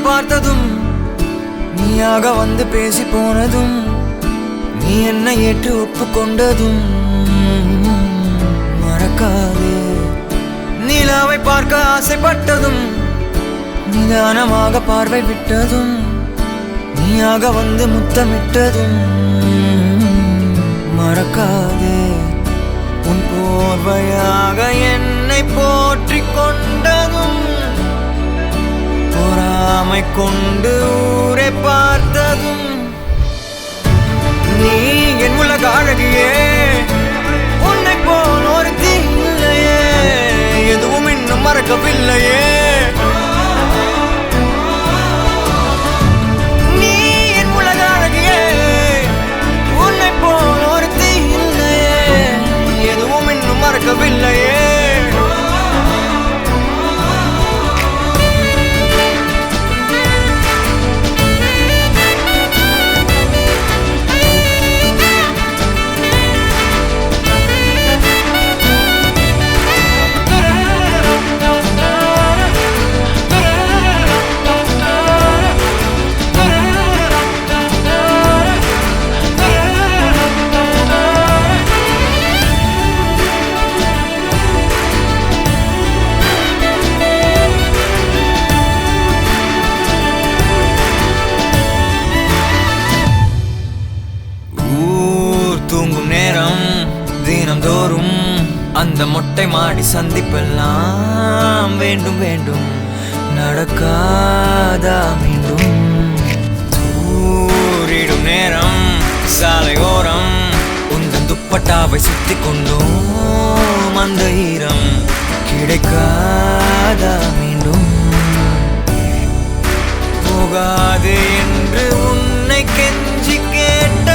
பார்த்ததும் நீயாக வந்து பேசி போனதும் நீ என்னை ஏற்று ஒப்புக்கொண்டதும் மறக்காதே. நிலாவை பார்க்க ஆசைப்பட்டதும் நிதானமாக பார்வை விட்டதும் நீயாக வந்து முத்தமிட்டதும் மறக்காதே. உன் போர்வையாக என்னை போற்றிக் கொண்டதும் பொறாமை கொண்டு ஊரை பார்த்ததும் நீ என் உலக அழகியே. உன்னை போல் ஒரு தீல்லையே, எதுவும் இன்னும் மறக்கவில்லையே. நீ என் உலக அழகியே, உன்னை போல் ஒரு தீல்லையே, எதுவும் இன்னும் மறக்கவில்லையே. தூங்கும் நேரம் தினம்தோறும் அந்த மொட்டை மாடி சந்திப்பெல்லாம் வேண்டும் வேண்டும் நடக்காதா மீண்டும். தூரிடும் நேரம் சாலையோரம் உந்தன் துப்பட்டாவை சுத்தி கொண்டோம் அந்த ஈரம் கிடைக்காதா மீண்டும். போகாது என்று உன்னை கெஞ்சி கேட்ட